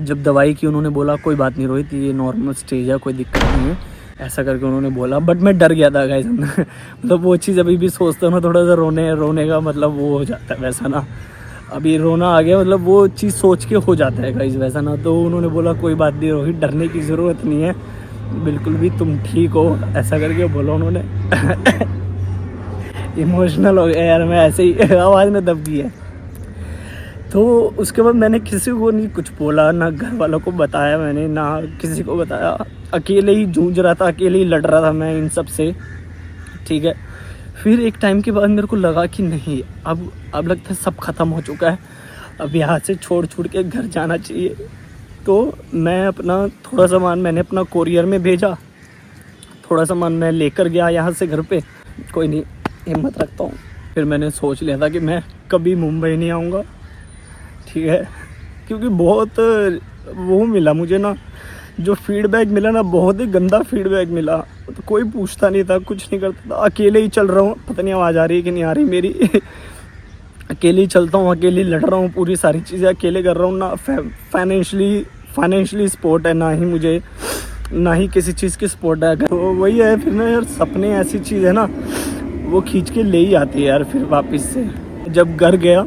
जब दवाई की उन्होंने बोला कोई बात नहीं रोहित, ये नॉर्मल स्टेज है, कोई दिक्कत नहीं है, ऐसा करके उन्होंने बोला। बट मैं डर गया था गाइस मतलब वो चीज़ अभी भी सोचता हूँ ना, थोड़ा सा रोने का मतलब वो हो जाता है वैसा ना, अभी रोना आ गया, मतलब वो चीज़ सोच के हो जाता है गाइस वैसा ना। तो उन्होंने बोला कोई बात नहीं रोहित, डरने की ज़रूरत नहीं है बिल्कुल भी, तुम ठीक हो, ऐसा करके बोला उन्होंने। इमोशनल हो गया यार मैं, ऐसे ही आवाज़ में दब गई है। तो उसके बाद मैंने किसी को नहीं कुछ बोला, ना घर वालों को बताया मैंने, ना किसी को बताया, अकेले ही जूझ रहा था, अकेले ही लड़ रहा था मैं इन सब से, ठीक है। फिर एक टाइम के बाद मेरे को लगा कि नहीं, अब लगता है सब ख़त्म हो चुका है, अब यहाँ से छोड़ के घर जाना चाहिए। तो मैं अपना थोड़ा सामान मैंने अपना कोरियर में भेजा, थोड़ा सामान मैं लेकर गया यहाँ से घर पे, कोई नहीं हिम्मत रखता हूँ। फिर मैंने सोच लिया था कि मैं कभी मुंबई नहीं आऊँगा, ठीक है, क्योंकि बहुत वो मिला मुझे ना, जो फीडबैक मिला ना, बहुत ही गंदा फीडबैक मिला। तो कोई पूछता नहीं था, कुछ नहीं करता था, अकेले ही चल रहा हूँ, पता नहीं आवाज़ आ रही है कि नहीं आ रही मेरी। अकेले ही चलता हूँ, अकेले ही लड़ रहा हूँ, पूरी सारी चीज़ें अकेले कर रहा हूँ ना। फाइनेंशियली सपोर्ट है, ना ही किसी चीज़ की सपोर्ट है। तो वही है फिर ना यार, सपने ऐसी चीज़ है ना, वो खींच के ले ही आती है यार फिर वापस से। जब घर गया,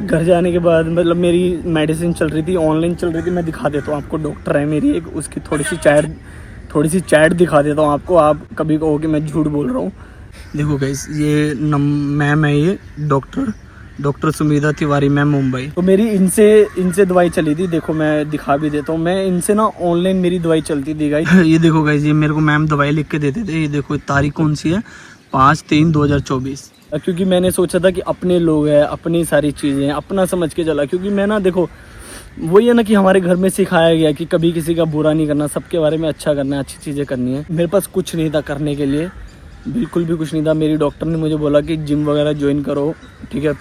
घर जाने के बाद मतलब मेरी मेडिसिन चल रही थी, ऑनलाइन चल रही थी, मैं दिखा देता हूँ आपको, डॉक्टर है मेरी एक, उसकी थोड़ी सी चैट दिखा देता हूँ आपको, आप कभी कहो कि मैं झूठ बोल रहा हूँ। देखो गाइस, ये मैम है, ये डॉक्टर सुमिता तिवारी मैम, मुंबई। तो मेरी इनसे दवाई चली थी, देखो मैं दिखा भी देता हूँ, मैं इनसे ना ऑनलाइन मेरी दवाई चलती थी गाइस। ये देखो गाइस, ये मेरे को मैम दवाई लिख के देते थे, ये देखो तारीख कौन सी है, 5/3/2024, क्योंकि मैंने सोचा था कि अपने लोग हैं, अपनी सारी चीज़ें अपना समझ के चला। क्योंकि मैं ना देखो, वही है ना कि हमारे घर में सिखाया गया कि कभी किसी का बुरा नहीं करना, सबके बारे में अच्छा करना है, अच्छी चीज़ें करनी है। मेरे पास कुछ नहीं था करने के लिए, बिल्कुल भी कुछ नहीं था। मेरी डॉक्टर ने मुझे बोला कि जिम वगैरह ज्वाइन करो, ठीक है,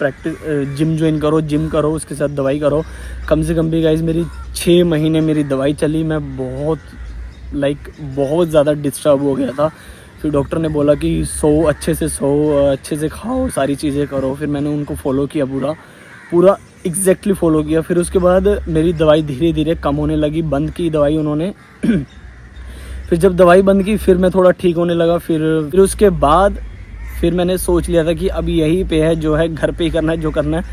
जिम ज्वाइन करो, जिम करो, उसके साथ दवाई करो। कम से कम भी गाइस मेरी 6 महीने मेरी दवाई चली, मैं बहुत ज़्यादा डिस्टर्ब हो गया था। फिर डॉक्टर ने बोला कि अच्छे से खाओ, सारी चीज़ें करो। फिर मैंने उनको फॉलो किया, पूरा एग्जैक्टली फॉलो किया। फिर उसके बाद मेरी दवाई धीरे धीरे कम होने लगी, बंद की दवाई उन्होंने। फिर जब दवाई बंद की, फिर मैं थोड़ा ठीक होने लगा। फिर उसके बाद फिर मैंने सोच लिया था कि अब यहीं पे है, जो है घर पे ही करना है, जो करना है,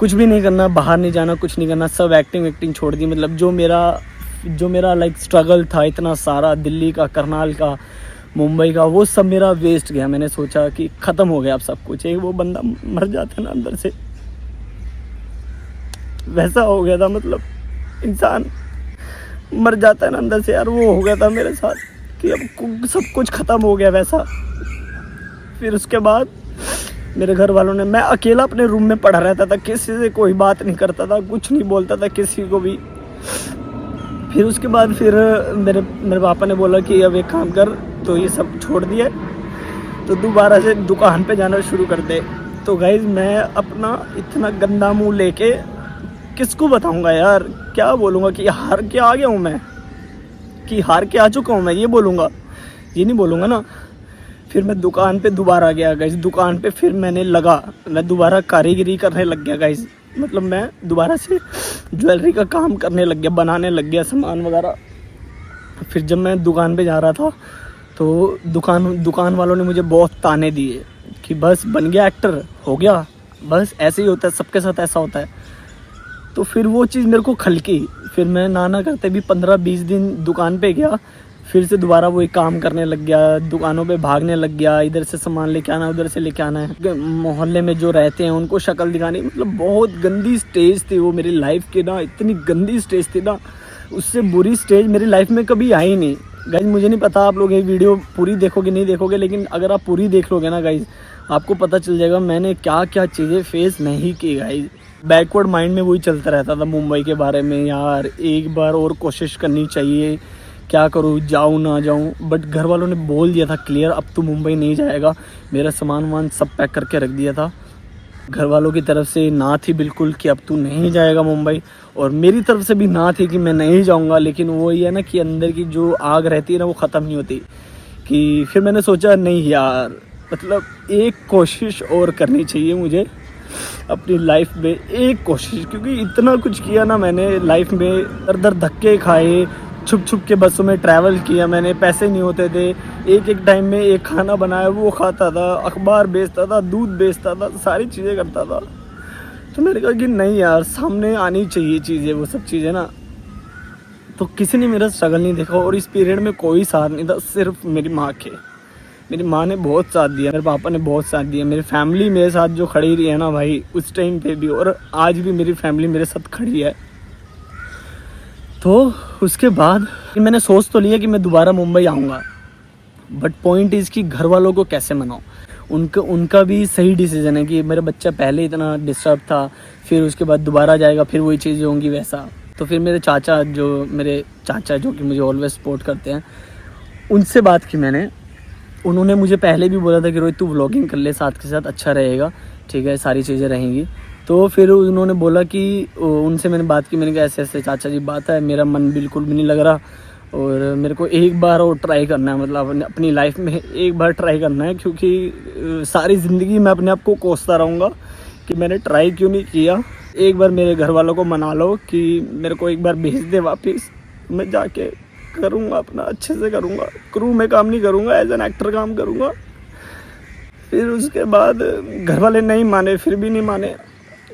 कुछ भी नहीं करना, बाहर नहीं जाना, कुछ नहीं करना, सब एक्टिंग छोड़ दी। मतलब जो मेरा लाइक स्ट्रगल था इतना सारा, दिल्ली का, करनाल का, मुंबई का, वो सब मेरा वेस्ट गया। मैंने सोचा कि ख़त्म हो गया अब सब कुछ। एक वो बंदा मर जाता है ना अंदर से, वैसा हो गया था। मतलब इंसान मर जाता है ना अंदर से यार, वो हो गया था मेरे साथ कि अब सब कुछ ख़त्म हो गया वैसा। फिर उसके बाद मेरे घर वालों ने, मैं अकेला अपने रूम में पड़ा रहता था, किसी से कोई बात नहीं करता था, कुछ नहीं बोलता था किसी को भी। फिर उसके बाद फिर मेरे पापा ने बोला कि अब एक काम कर, तो ये सब छोड़ दिया तो दोबारा से दुकान पे जाना शुरू कर दे। तो गाइज मैं अपना इतना गंदा मुंह लेके किसको बताऊंगा यार, क्या बोलूँगा कि हार के आ गया हूँ मैं, कि हार के आ चुका हूँ मैं, ये बोलूँगा, ये नहीं बोलूँगा ना। फिर मैं दुकान पे दोबारा गया गाइज, दुकान पे फिर मैं दोबारा कारीगरी करने लग गया गाइज। मतलब मैं दोबारा से ज्वेलरी का काम करने लग गया, बनाने लग गया सामान वगैरह। फिर जब मैं दुकान पे जा रहा था तो दुकान वालों ने मुझे बहुत ताने दिए कि बस बन गया एक्टर, हो गया, बस ऐसे ही होता है, सबके साथ ऐसा होता है। तो फिर वो चीज़ मेरे को खलकी। फिर मैं ना करते भी 15-20 दिन दुकान पे गया, फिर से दोबारा वही काम करने लग गया, दुकानों पे भागने लग गया, इधर से सामान लेके आना, उधर से लेके आना है, मोहल्ले में जो रहते हैं उनको शक्ल दिखानी। मतलब बहुत गंदी स्टेज थी वो मेरी लाइफ की ना, इतनी गंदी स्टेज थी ना, उससे बुरी स्टेज मेरी लाइफ में कभी आई नहीं। गाइज मुझे नहीं पता आप लोग ये वीडियो पूरी देखोगे नहीं देखोगे, लेकिन अगर आप पूरी देख लोगे ना गाइज, आपको पता चल जाएगा मैंने क्या क्या चीज़ें फेस नहीं की गाइज। बैकवर्ड माइंड में वही चलता रहता था मुंबई के बारे में, यार एक बार और कोशिश करनी चाहिए, क्या करूँ, जाऊँ ना जाऊँ। बट घर वालों ने बोल दिया था क्लियर, अब तू मुंबई नहीं जाएगा। मेरा सामान वामान सब पैक करके रख दिया था। घर वालों की तरफ से ना थी बिल्कुल कि अब तू नहीं जाएगा मुंबई, और मेरी तरफ से भी ना थी कि मैं नहीं जाऊँगा। लेकिन वो ये है ना कि अंदर की जो आग रहती है ना, वो ख़त्म नहीं होती। कि फिर मैंने सोचा नहीं यार, मतलब एक कोशिश और करनी चाहिए मुझे, अपनी लाइफ में एक कोशिश, क्योंकि इतना कुछ किया ना मैंने लाइफ में, दर दर धक्के खाए, छुप छुप के बसों में ट्रैवल किया मैंने, पैसे नहीं होते थे, एक एक टाइम में एक खाना बनाया वो खाता था, अखबार बेचता था, दूध बेचता था, सारी चीज़ें करता था। तो मैंने कहा कि नहीं यार, सामने आनी चाहिए चीज़ें, वो सब चीज़ें ना। तो किसी ने मेरा स्ट्रगल नहीं देखा और इस पीरियड में कोई साथ नहीं था, सिर्फ मेरी माँ के। मेरी माँ ने बहुत साथ दिया, मेरे पापा ने बहुत साथ दिया, मेरी फैमिली मेरे साथ जो खड़ी रही है ना भाई, उस टाइम पे भी और आज भी मेरी फैमिली मेरे साथ खड़ी है। तो उसके बाद मैंने सोच तो लिया कि मैं दोबारा मुंबई आऊँगा, बट पॉइंट इज़ कि घर वालों को कैसे मनाऊँ। उनका भी सही डिसीजन है कि मेरा बच्चा पहले इतना डिस्टर्ब था, फिर उसके बाद दोबारा जाएगा, फिर वही चीज़ें होंगी वैसा। तो फिर मेरे चाचा जो कि मुझे ऑलवेज सपोर्ट करते हैं, उनसे बात की मैंने। उन्होंने मुझे पहले भी बोला था कि रोहित तू व्लॉगिंग कर ले साथ के साथ, अच्छा रहेगा, ठीक है, सारी चीज़ें रहेंगी। तो फिर उन्होंने बोला कि उनसे मैंने बात की, मैंने कहा ऐसे ऐसे चाचा जी बात है, मेरा मन बिल्कुल भी नहीं लग रहा और मेरे को एक बार और ट्राई करना है, मतलब अपनी लाइफ में एक बार ट्राई करना है, क्योंकि सारी ज़िंदगी मैं अपने आप को कोसता रहूँगा कि मैंने ट्राई क्यों नहीं किया। एक बार मेरे घर वालों को मना लो कि मेरे को एक बार भेज दे वापस, मैं जाके करूँगा, अपना अच्छे से करूँगा, क्रू में काम नहीं करूँगा, एज एन एक्टर काम करूँगा। फिर उसके बाद घर वाले नहीं माने, फिर भी नहीं माने।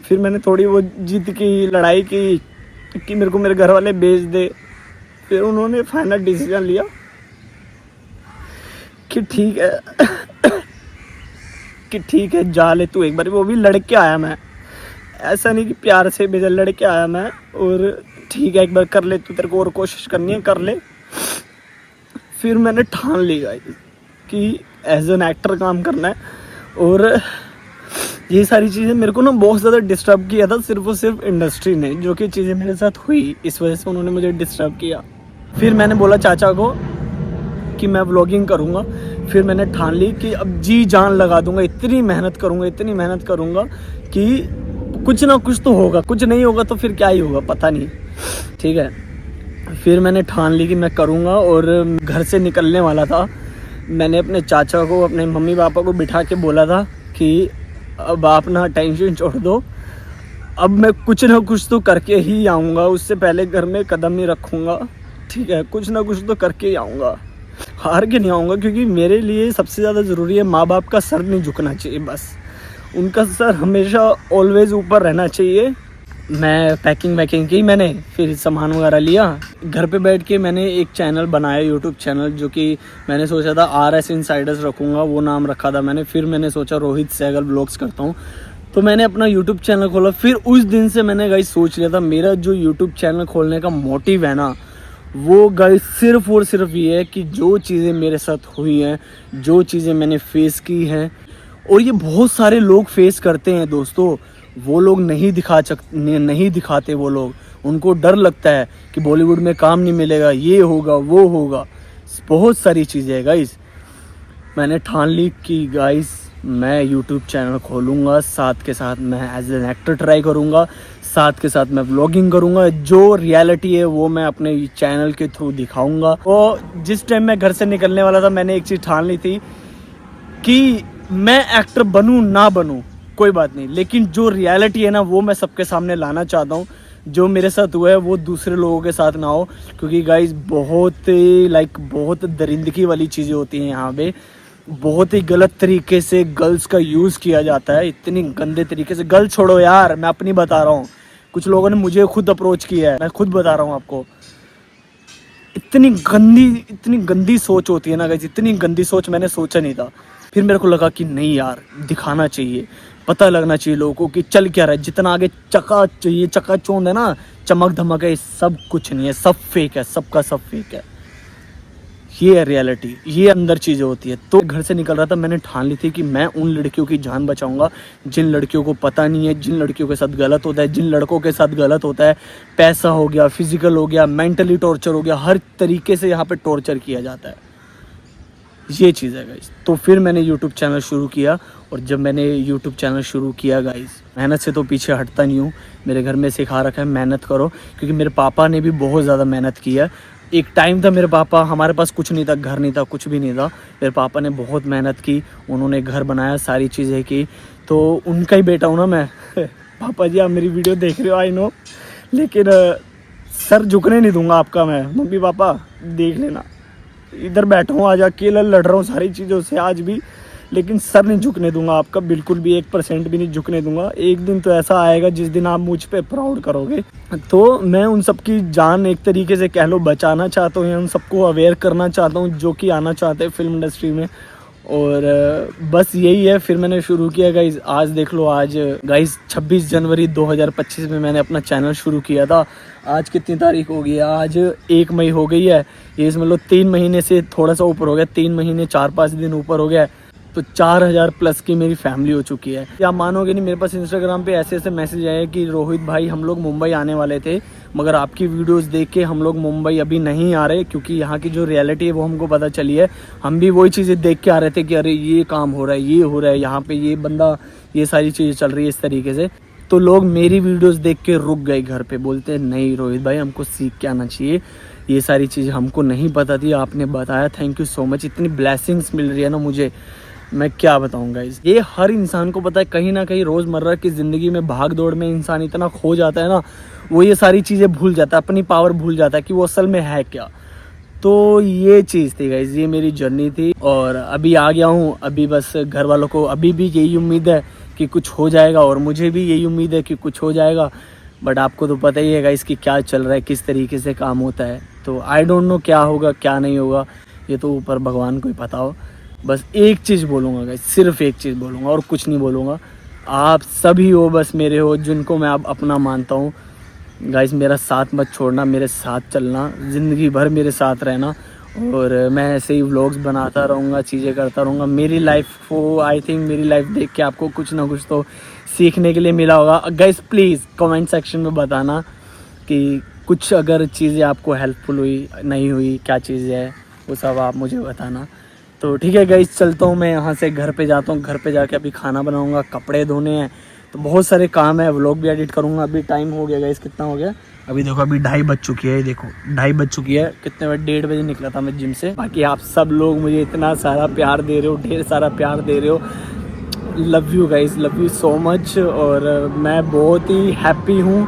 फिर मैंने थोड़ी वो जीत की, लड़ाई की कि मेरे को मेरे घर वाले भेज दे। फिर उन्होंने फाइनल डिसीजन लिया कि ठीक है कि ठीक है जा ले तू एक बार। वो भी लड़के आया मैं, ऐसा नहीं कि प्यार से भेजा, लड़के आया मैं और ठीक है एक बार कर ले तू, तेरे को और कोशिश करनी है कर ले। फिर मैंने ठान ली गाइस कि एज एन एक्टर काम करना है। और ये सारी चीज़ें मेरे को ना बहुत ज़्यादा डिस्टर्ब किया था, सिर्फ और सिर्फ इंडस्ट्री ने, जो कि चीज़ें मेरे साथ हुई इस वजह से उन्होंने मुझे डिस्टर्ब किया। फिर मैंने बोला चाचा को कि मैं व्लॉगिंग करूँगा। फिर मैंने ठान ली कि अब जी जान लगा दूँगा, इतनी मेहनत करूँगा कि कुछ ना कुछ तो होगा, कुछ नहीं होगा तो फिर क्या ही होगा पता नहीं, ठीक है। फिर मैंने ठान ली कि मैं करूँगा और घर से निकलने वाला था। मैंने अपने चाचा को, अपने मम्मी पापा को बिठा के बोला था कि अब आप ना टेंशन छोड़ दो, अब मैं कुछ ना कुछ तो करके ही आऊँगा, उससे पहले घर में कदम नहीं रखूँगा, ठीक है, कुछ ना कुछ तो करके ही आऊँगा, हार के नहीं आऊँगा। क्योंकि मेरे लिए सबसे ज़्यादा ज़रूरी है माँ बाप का सर नहीं झुकना चाहिए, बस उनका सर हमेशा ऑलवेज़ ऊपर रहना चाहिए। मैं पैकिंग की मैंने, फिर सामान वगैरह लिया, घर पे बैठ के मैंने एक चैनल बनाया, यूट्यूब चैनल, जो कि मैंने सोचा था RS इनसाइडर्स रखूँगा, वो नाम रखा था मैंने। फिर मैंने सोचा रोहित सहगल ब्लॉग्स करता हूँ, तो मैंने अपना यूट्यूब चैनल खोला। फिर उस दिन से मैंने गाइस सोच लिया था, मेरा जो यूट्यूब चैनल खोलने का मोटिव है ना, वो गाइस सिर्फ और सिर्फ ये है कि जो चीज़ें मेरे साथ हुई हैं, जो चीज़ें मैंने फेस की हैं, और ये बहुत सारे लोग फेस करते हैं दोस्तों, वो लोग नहीं दिखाते, वो लोग, उनको डर लगता है कि बॉलीवुड में काम नहीं मिलेगा, ये होगा वो होगा, बहुत सारी चीज़ें हैं गाइस। मैंने ठान ली कि गाइस मैं यूट्यूब चैनल खोलूँगा, साथ के साथ मैं एज एन एक्टर ट्राई करूँगा, साथ के साथ मैं व्लॉगिंग करूँगा, जो रियलिटी है वो मैं अपने चैनल के थ्रू दिखाऊँगा। और जिस टाइम मैं घर से निकलने वाला था, मैंने एक चीज़ ठान ली थी कि मैं एक्टर बनूँ ना बनूँ कोई बात नहीं, लेकिन जो रियलिटी है ना वो मैं सबके सामने लाना चाहता हूँ। जो मेरे साथ हुआ है वो दूसरे लोगों के साथ ना हो, क्योंकि गाइस बहुत दरिंदगी वाली चीज़ें होती हैं यहाँ पे। बहुत ही गलत तरीके से गर्ल्स का यूज़ किया जाता है, इतनी गंदे तरीके से। गर्ल छोड़ो यार, मैं अपनी बता रहा हूँ, कुछ लोगों ने मुझे खुद अप्रोच किया है, मैं खुद बता रहा हूँ आपको। इतनी गंदी सोच होती है ना गाइस, इतनी गंदी सोच मैंने सोचा नहीं था। फिर मेरे को लगा कि नहीं यार, दिखाना चाहिए, पता लगना चाहिए लोगों को कि चल क्या रहा है। जितना आगे चकाचौंध है ना, चमक धमक है, सब कुछ नहीं है, सब फेक है, सबका सब फेक है। ये है रियलिटी, ये अंदर चीज़ें होती है। तो घर से निकल रहा था, मैंने ठान ली थी कि मैं उन लड़कियों की जान बचाऊंगा जिन लड़कियों को पता नहीं है, जिन लड़कियों के साथ गलत होता है, जिन लड़कों के साथ गलत होता है। पैसा हो गया, फिजिकल हो गया, मेंटली टॉर्चर हो गया, हर तरीके से यहाँ पे टॉर्चर किया जाता है। ये चीज़ है गाइस। तो फिर मैंने यूट्यूब चैनल शुरू किया, और जब मैंने यूट्यूब चैनल शुरू किया गाइस, मेहनत से तो पीछे हटता नहीं हूँ। मेरे घर में सिखा रखा है मेहनत करो, क्योंकि मेरे पापा ने भी बहुत ज़्यादा मेहनत की है। एक टाइम था मेरे पापा, हमारे पास कुछ नहीं था, घर नहीं था, कुछ भी नहीं था। मेरे पापा ने बहुत मेहनत की, उन्होंने घर बनाया, सारी चीज़ें की, तो उनका ही बेटा हूँ ना मैं। पापा जी आप मेरी वीडियो देख रहे हो आई नो, लेकिन सर झुकने नहीं दूंगा आपका मैं। मम्मी पापा देख लेना, इधर बैठा हूँ, आज अकेला लड़ रहा हूँ सारी चीज़ों से आज भी, लेकिन सर नहीं झुकने दूंगा आपका, बिल्कुल भी 1% भी नहीं झुकने दूंगा। एक दिन तो ऐसा आएगा जिस दिन आप मुझ पे प्राउड करोगे। तो मैं उन सबकी जान एक तरीके से कह लो बचाना चाहता हूँ, उन सबको अवेयर करना चाहता हूँ जो कि आना चाहते हैं फिल्म इंडस्ट्री में। और बस यही है, फिर मैंने शुरू किया गाइस। आज देख लो, आज गाइस 26 जनवरी 2025 में मैंने अपना चैनल शुरू किया था। आज कितनी तारीख हो गई है? आज 1 मई हो गई है। ये समझ लो 3 महीने से थोड़ा सा ऊपर हो गया, 3 महीने 4-5 दिन ऊपर हो गया। तो 4000 प्लस की मेरी फैमिली हो चुकी है। क्या मानोगे नहीं, मेरे पास इंस्टाग्राम पे ऐसे ऐसे मैसेज आए कि रोहित भाई हम लोग मुंबई आने वाले थे, मगर आपकी वीडियोस देख के हम लोग मुंबई अभी नहीं आ रहे, क्योंकि यहाँ की जो रियलिटी है वो हमको पता चली है। हम भी वही चीज़ें देख के आ रहे थे कि अरे ये काम हो रहा है, ये हो रहा है, यहाँ पे ये बंदा, ये सारी चीज़ें चल रही है इस तरीके से। तो लोग मेरी वीडियोस देख के रुक गए घर पे, बोलते हैं नहीं रोहित भाई हमको सीख के आना चाहिए, ये सारी चीज़ें हमको नहीं पता थी, आपने बताया, थैंक यू सो मच। इतनी ब्लेसिंग्स मिल रही है ना मुझे, मैं क्या बताऊँ गाइस। ये हर इंसान को पता है, कहीं ना कहीं रोज़मर्रा की ज़िंदगी में भाग दौड़ में इंसान इतना खो जाता है ना, वो ये सारी चीज़ें भूल जाता है, अपनी पावर भूल जाता है कि वो असल में है क्या। तो ये चीज़ थी गाइस, ये मेरी जर्नी थी और अभी आ गया हूँ। अभी बस घर वालों को अभी भी यही उम्मीद है कि कुछ हो जाएगा और मुझे भी यही उम्मीद है कि कुछ हो जाएगा। बट आपको तो पता ही है गाइस कि क्या चल रहा है, किस तरीके से काम होता है। तो आई डोंट नो क्या होगा क्या नहीं होगा, ये तो ऊपर भगवान को ही पता हो। बस एक चीज़ बोलूँगा गाइस, सिर्फ एक चीज़ बोलूँगा और कुछ नहीं बोलूँगा। आप सभी हो, बस मेरे हो, जिनको मैं अब अपना मानता हूँ। गाइस मेरा साथ मत छोड़ना, मेरे साथ चलना, ज़िंदगी भर मेरे साथ रहना। और मैं ऐसे ही व्लॉग्स बनाता रहूँगा, चीज़ें करता रहूँगा। मेरी लाइफ को आई थिंक मेरी लाइफ देख के आपको कुछ ना कुछ तो सीखने के लिए मिला होगा। गाइस प्लीज़ कमेंट सेक्शन में बताना कि कुछ अगर चीज़ें आपको हेल्पफुल हुई, नहीं हुई, क्या चीज़ है वो सब आप मुझे बताना। तो ठीक है गाइस, चलता हूँ मैं यहाँ से, घर पे जाता हूँ। घर पे जाके अभी खाना बनाऊँगा, कपड़े धोने हैं, तो बहुत सारे काम है, व्लॉग भी एडिट करूँगा। अभी टाइम हो गया गाइस, कितना हो गया अभी देखो, अभी 2:30 बज चुकी है। देखो 2:30 बज चुकी है। कितने बजे? 1:30 बजे निकला था मैं जिम से। बाकी आप सब लोग मुझे इतना सारा प्यार दे रहे हो, ढेर सारा प्यार दे रहे हो। Love you guys, love you so much. और मैं बहुत ही हैप्पी हूँ,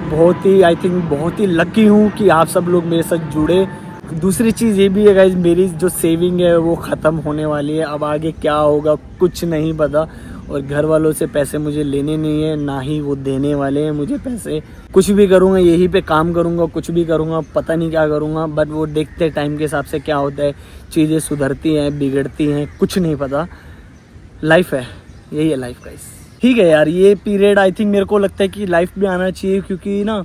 बहुत ही आई थिंक बहुत ही लकी हूँ कि आप सब लोग मेरे साथ जुड़े। दूसरी चीज़ ये भी है गाइस, मेरी जो सेविंग है वो ख़त्म होने वाली है। अब आगे क्या होगा कुछ नहीं पता, और घर वालों से पैसे मुझे लेने नहीं है, ना ही वो देने वाले हैं मुझे पैसे। कुछ भी करूँगा यहीं पे काम करूँगा, कुछ भी करूँगा, पता नहीं क्या करूँगा, बट वो देखते टाइम के हिसाब से क्या होता है, चीज़ें सुधरती हैं, बिगड़ती हैं, कुछ नहीं पता। लाइफ है, यही है लाइफ गाइस। ठीक है यार, ये पीरियड आई थिंक मेरे को लगता है कि लाइफ में आना चाहिए, क्योंकि ना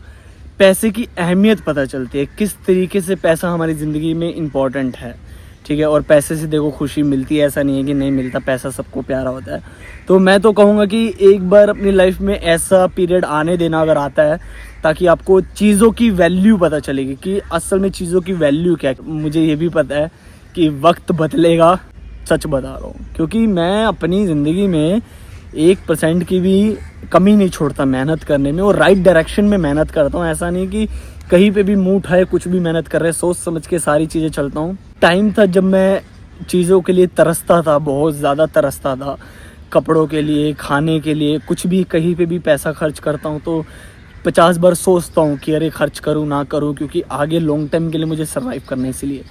पैसे की अहमियत पता चलती है, किस तरीके से पैसा हमारी ज़िंदगी में इम्पॉर्टेंट है। ठीक है, और पैसे से देखो खुशी मिलती है, ऐसा नहीं है कि नहीं मिलता, पैसा सबको प्यारा होता है। तो मैं तो कहूँगा कि एक बार अपनी लाइफ में ऐसा पीरियड आने देना अगर आता है, ताकि आपको चीज़ों की वैल्यू पता चलेगी कि असल में चीज़ों की वैल्यू क्या है। मुझे ये भी पता है कि वक्त बदलेगा, सच बता रहा हूँ, क्योंकि मैं अपनी ज़िंदगी में 1% की भी कमी नहीं छोड़ता मेहनत करने में, और राइट डायरेक्शन में मेहनत करता हूँ। ऐसा नहीं कि कहीं पे भी मुंह उठाए कुछ भी मेहनत कर रहे, सोच समझ के सारी चीज़ें चलता हूँ। टाइम था जब मैं चीज़ों के लिए तरसता था, बहुत ज़्यादा तरसता था, कपड़ों के लिए, खाने के लिए, कुछ भी कहीं पे भी पैसा खर्च करता हूँ तो 50 बार सोचता हूँ कि अरे खर्च करूँ ना करूँ, क्योंकि आगे लॉन्ग टाइम के लिए मुझे सर्वाइव करना है। इसलिए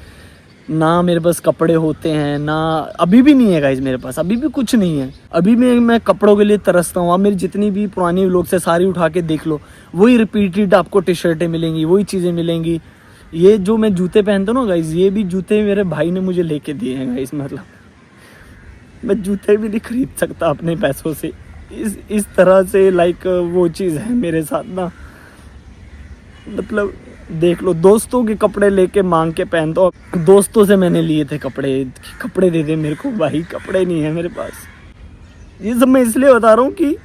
ना मेरे पास कपड़े होते हैं, ना अभी भी नहीं है गाइज मेरे पास, अभी भी कुछ नहीं है। अभी मैं कपड़ों के लिए तरसता हूँ। आप मेरी जितनी भी पुरानी लोग से सारी उठा के देख लो, वही रिपीटेड आपको टी शर्टें मिलेंगी, वही चीज़ें मिलेंगी। ये जो मैं जूते पहनता हूँ ना गाइज, ये भी जूते मेरे भाई ने मुझे लेके दिए हैं गाइज। मतलब मैं जूते भी नहीं खरीद सकता अपने पैसों से, इस तरह से लाइक वो चीज़ है मेरे साथ ना। मतलब देख लो, दोस्तों के कपड़े लेके मांग के पहनता हूँ। दोस्तों से मैंने लिए थे कपड़े दे दे मेरे को, भाई कपड़े नहीं है मेरे पास। ये सब मैं इसलिए बता रहा हूँ कि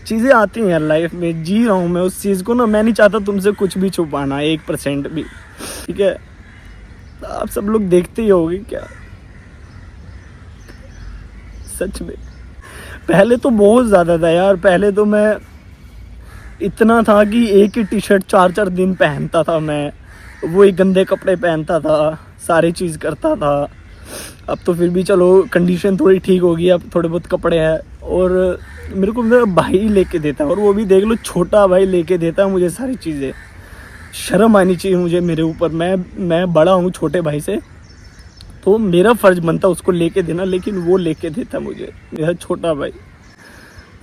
चीज़ें आती हैं लाइफ में, जी रहा हूँ मैं उस चीज़ को ना। मैं नहीं चाहता तुमसे कुछ भी छुपाना 1% भी, ठीक है। आप सब लोग देखते ही होगे क्या, सच में। पहले तो बहुत ज़्यादा था यार, पहले तो मैं इतना था कि एक ही टी शर्ट 4-4 दिन पहनता था मैं, वही गंदे कपड़े पहनता था, सारी चीज़ करता था। अब तो फिर भी चलो कंडीशन थोड़ी ठीक हो गई, अब थोड़े बहुत कपड़े हैं और मेरे को मेरा भाई लेके देता है, और वो भी देख लो छोटा भाई लेके देता है मुझे सारी चीज़ें। शर्म आनी चाहिए मुझे मेरे ऊपर, मैं बड़ा हूँ छोटे भाई से, तो मेरा फ़र्ज़ बनता उसको लेके देना, लेकिन वो लेके देता मुझे, मेरा छोटा भाई।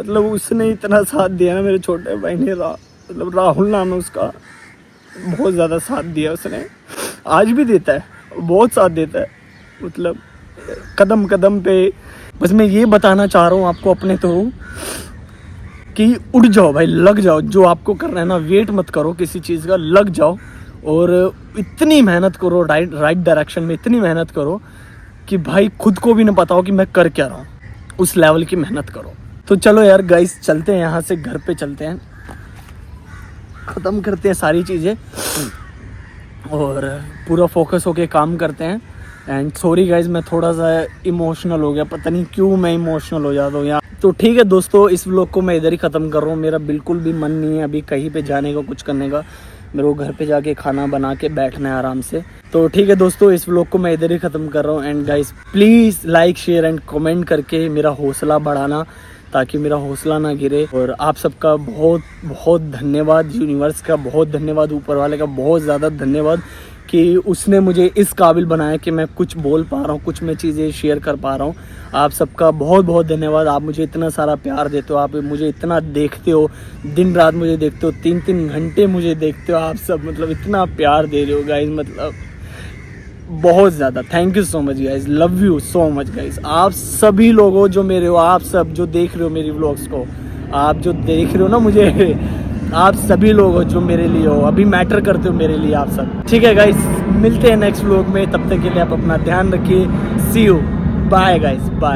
मतलब उसने इतना साथ दिया ना मेरे छोटे भाई ने, मतलब राहुल नाम है उसका, बहुत ज़्यादा साथ दिया उसने, आज भी देता है, बहुत साथ देता है, मतलब कदम कदम पे। बस मैं ये बताना चाह रहा हूँ आपको अपने तो कि उठ जाओ भाई, लग जाओ, जो आपको करना है ना, वेट मत करो किसी चीज़ का, लग जाओ और इतनी मेहनत करो, राइट डायरेक्शन में इतनी मेहनत करो कि भाई खुद को भी ना पता हो कि मैं कर क्या रहा हूँ, उस लेवल की मेहनत करो। तो चलो यार गाइस, चलते हैं यहाँ से, घर पे चलते हैं, ख़त्म करते हैं सारी चीज़ें और पूरा फोकस होके काम करते हैं। एंड सॉरी गाइज, मैं थोड़ा सा इमोशनल हो गया, पता नहीं क्यों मैं इमोशनल हो जाता हूँ यार। तो ठीक है दोस्तों, इस व्लॉग को मैं इधर ही ख़त्म कर रहा हूँ। मेरा बिल्कुल भी मन नहीं है अभी कहीं पे जाने का, कुछ करने का। मेरे को घर पे जाके खाना बना के बैठना है आराम से। तो ठीक है दोस्तों, इस व्लॉग को मैं इधर ही ख़त्म कर रहा हूँ। And guys please like share and comment करके मेरा हौसला बढ़ाना, ताकि मेरा हौसला ना गिरे। और आप सबका बहुत बहुत धन्यवाद, यूनिवर्स का बहुत धन्यवाद, ऊपर वाले का बहुत ज़्यादा धन्यवाद कि उसने मुझे इस काबिल बनाया कि मैं कुछ बोल पा रहा हूँ, कुछ मैं चीज़ें शेयर कर पा रहा हूँ। आप सबका बहुत बहुत धन्यवाद। आप मुझे इतना सारा प्यार देते हो, आप मुझे इतना देखते हो, दिन रात मुझे देखते हो, 3-3 घंटे मुझे देखते हो आप सब, मतलब इतना प्यार दे रहे हो गाइज, मतलब बहुत ज़्यादा। Thank you so much guys, love you so much guys. आप सभी लोगों जो मेरे हो, आप सब जो देख रहे हो मेरी व्लॉग्स को, आप जो देख रहे हो ना मुझे, आप सभी लोग हो जो मेरे लिए हो, अभी मैटर करते हो मेरे लिए आप सब। ठीक है गाइस, मिलते हैं नेक्स्ट व्लॉग में, तब तक के लिए आप अपना ध्यान रखिए। सी यू, बाय गाइस, बाय।